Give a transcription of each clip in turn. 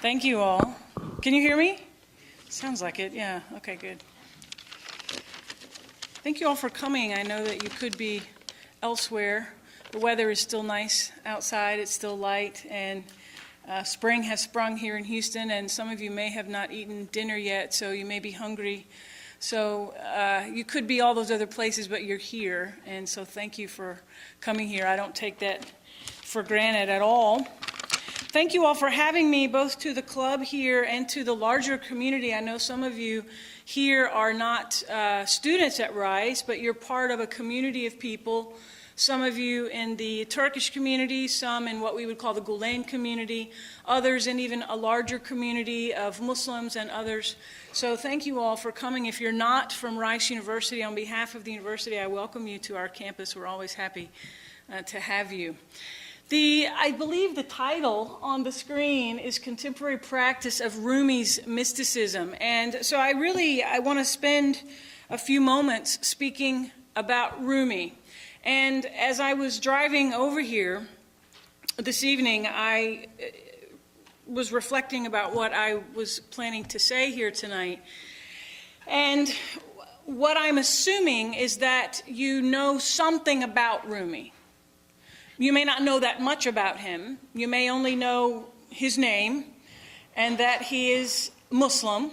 Thank you all. Can you hear me? Sounds like it, yeah. Okay, good. Thank you all for coming. I know that you could be elsewhere. The weather is still nice outside. It's still light, and spring has sprung here in Houston, and some of you may have not eaten dinner yet, so you may be hungry. So you could be all those other places, but you're here, and so thank you for coming here. I don't take that for granted at all. Thank you all for having me, both to the club here and to the larger community. I know some of you here are not students at Rice, but you're part of a community of people. Some of you in the Turkish community, some in what we would call the Gülen community, others in even a larger community of Muslims and others. So thank you all for coming. If you're not from Rice University, on behalf of the university, I welcome you to our campus. We're always happy to have you. I believe the title on the screen is Contemporary Practice of Rumi's Mysticism. And so I want to spend a few moments speaking about Rumi. And as I was driving over here this evening, I was reflecting about what I was planning to say here tonight. And what I'm assuming is that you know something about Rumi. You may not know that much about him. You may only know his name, and that he is Muslim,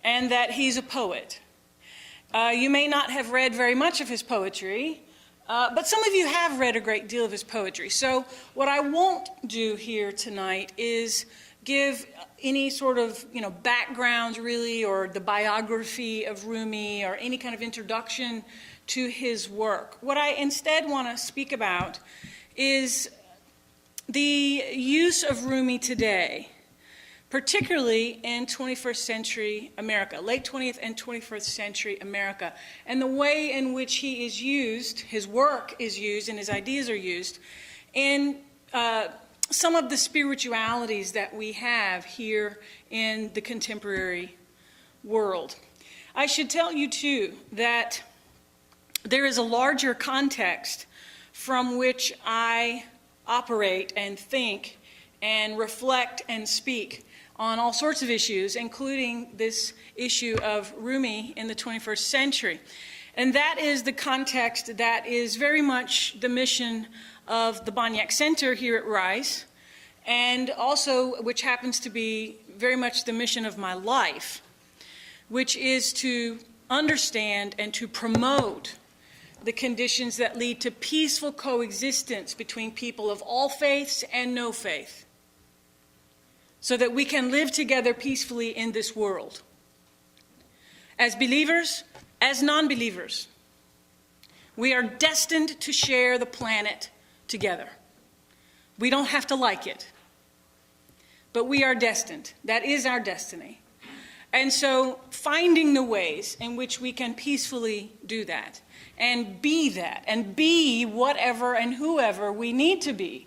and that he's a poet. You may not have read very much of his poetry, but some of you have read a great deal of his poetry. So what I won't do here tonight is give any sort of background really, or the biography of Rumi, or any kind of introduction to his work. What I instead want to speak about is the use of Rumi today, particularly in 21st century America, late 20th and 21st century America, and the way in which he is used, his work is used, and his ideas are used in some of the spiritualities that we have here in the contemporary world. I should tell you, too, that there is a larger context from which I operate and think and reflect and speak on all sorts of issues, including this issue of Rumi in the 21st century. And that is the context that is very much the mission of the Boniuk Center here at Rice, and also which happens to be very much the mission of my life, which is to understand and to promote the conditions that lead to peaceful coexistence between people of all faiths and no faith, so that we can live together peacefully in this world, as believers, as non-believers. We are destined to share the planet together. We don't have to like it, but we are destined. That is our destiny. And so finding the ways in which we can peacefully do that, and be whatever and whoever we need to be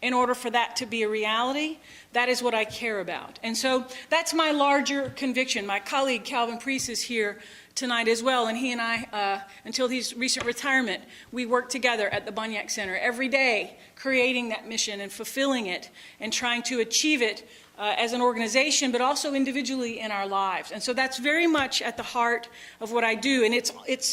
in order for that to be a reality, that is what I care about. And so that's my larger conviction. My colleague Calvin Priest is here tonight as well, and he and I, until his recent retirement, we worked together at the Boniuk Center every day, creating that mission and fulfilling it and trying to achieve it as an organization, but also individually in our lives. And so that's very much at the heart of what I do. And it's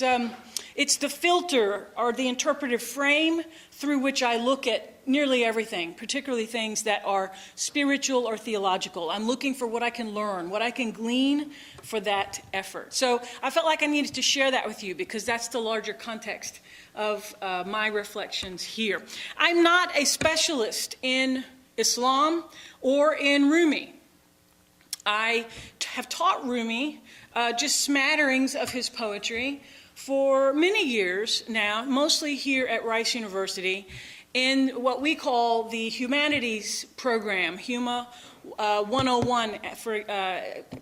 the filter or the interpretive frame through which I look at nearly everything, particularly things that are spiritual or theological. I'm looking for what I can learn, what I can glean for that effort. So I felt like I needed to share that with you because that's the larger context of my reflections here. I'm not a specialist in Islam or in Rumi. I have taught Rumi just smatterings of his poetry for many years now, mostly here at Rice University, in what we call the humanities program, Huma 101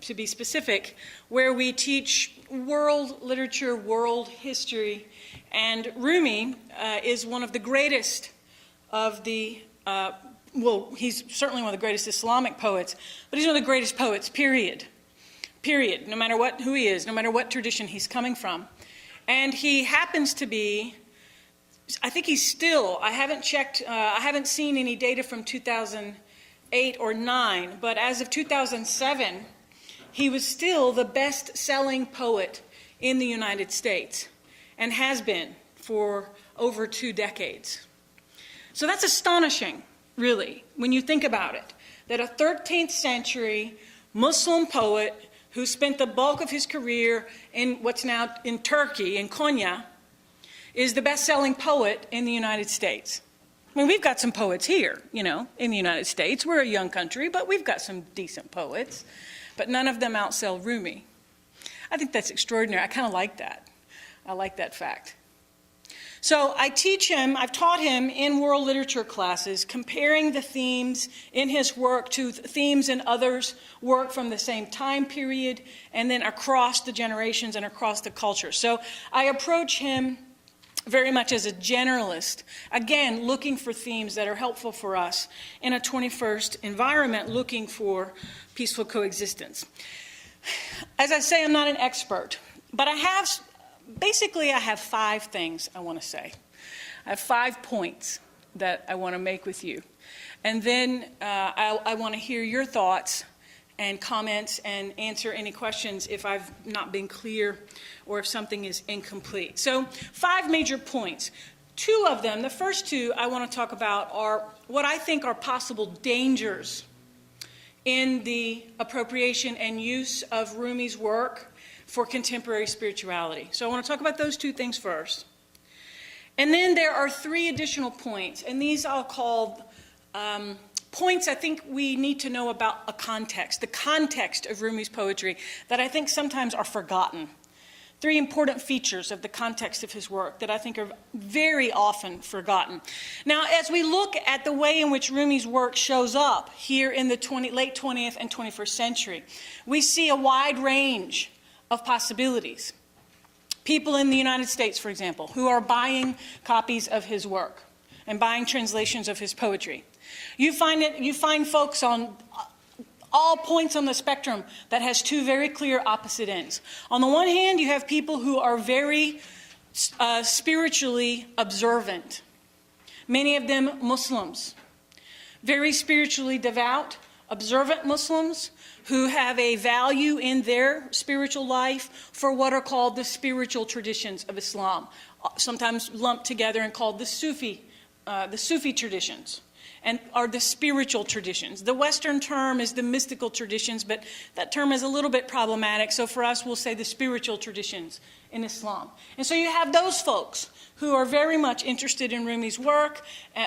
to be specific, where we teach world literature, world history, and Rumi is one of the greatest of the he's certainly one of the greatest Islamic poets, but he's one of the greatest poets, period. Period, no matter who he is, no matter what tradition he's coming from. And he happens to be, I think he's still, I haven't checked, I haven't seen any data from 2008, 8 or 9, but as of 2007, he was still the best-selling poet in the United States and has been for over 2 decades. So that's astonishing, really, when you think about it, that a 13th century Muslim poet who spent the bulk of his career in what's now in Turkey, in Konya, is the best-selling poet in the United States. I mean, we've got some poets here, you know, in the United States. We're a young country, but we've got some decent poets. But none of them outsell Rumi. I think that's extraordinary. I kind of like that. I like that fact. So I teach him, I've taught him in world literature classes, comparing the themes in his work to themes in others' work from the same time period, and then across the generations and across the culture. So I approach him very much as a generalist, again, looking for themes that are helpful for us in a 21st environment, looking for peaceful coexistence. As I say, I'm not an expert, but I have 5 things I want to say. I have 5 points that I want to make with you. And then I want to hear your thoughts and comments and answer any questions if I've not been clear or if something is incomplete. So 5 major points. 2 of them, the first 2 I want to talk about are what I think are possible dangers in the appropriation and use of Rumi's work for contemporary spirituality. So I want to talk about those 2 things first. And then there are 3 additional points, and these I'll call points I think we need to know about a context, the context of Rumi's poetry that I think sometimes are forgotten. 3 important features of the context of his work that I think are very often forgotten. Now, as we look at the way in which Rumi's work shows up here in the late 20th and 21st century, we see a wide range of possibilities. People in the United States, for example, who are buying copies of his work and buying translations of his poetry. You find folks on all points on the spectrum that has 2 very clear opposite ends. On the one hand, you have people who are very spiritually observant, many of them Muslims, very spiritually devout, observant Muslims who have a value in their spiritual life for what are called the spiritual traditions of Islam, sometimes lumped together and called the Sufi traditions, and are the spiritual traditions. The Western term is the mystical traditions, but that term is a little bit problematic, so for us we'll say the spiritual traditions in Islam. And so you have those folks who are very much interested in Rumi's work,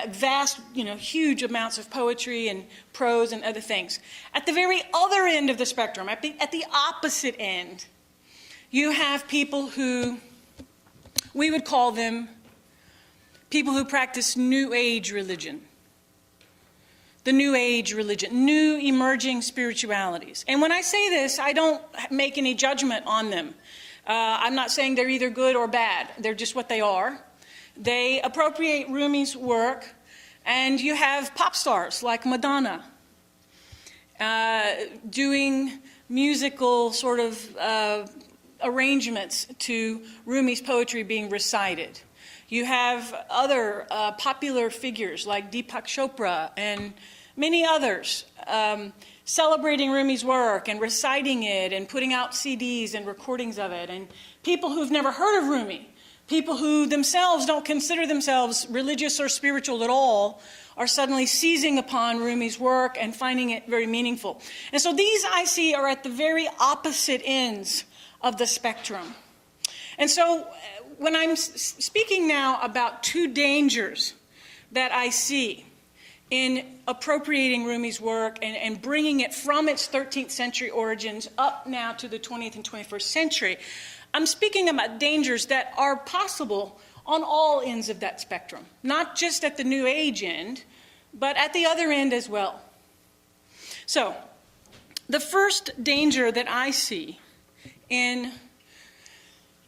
vast, huge amounts of poetry and prose and other things. At the very other end of the spectrum, at the opposite end, you have people who, we would call them people who practice New Age religion. The New Age religion, new emerging spiritualities. And when I say this, I don't make any judgment on them. I'm not saying they're either good or bad. They're just what they are. They appropriate Rumi's work, and you have pop stars like Madonna doing musical sort of arrangements to Rumi's poetry being recited. You have other popular figures like Deepak Chopra and many others celebrating Rumi's work and reciting it and putting out CDs and recordings of it. And people who've never heard of Rumi, people who themselves don't consider themselves religious or spiritual at all, are suddenly seizing upon Rumi's work and finding it very meaningful. And so these, I see, are at the very opposite ends of the spectrum. And so when I'm speaking now about 2 dangers that I see in appropriating Rumi's work and bringing it from its 13th century origins up now to the 20th and 21st century, I'm speaking about dangers that are possible on all ends of that spectrum, not just at the New Age end, but at the other end as well. So, the first danger that I see in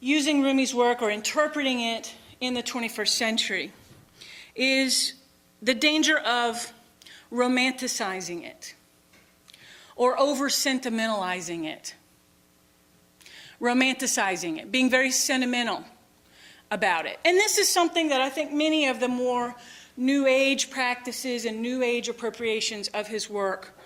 using Rumi's work or interpreting it in the 21st century is the danger of romanticizing it or over-sentimentalizing it. Romanticizing it, being very sentimental about it. And this is something that I think many of the more New Age practices and New Age appropriations of his work.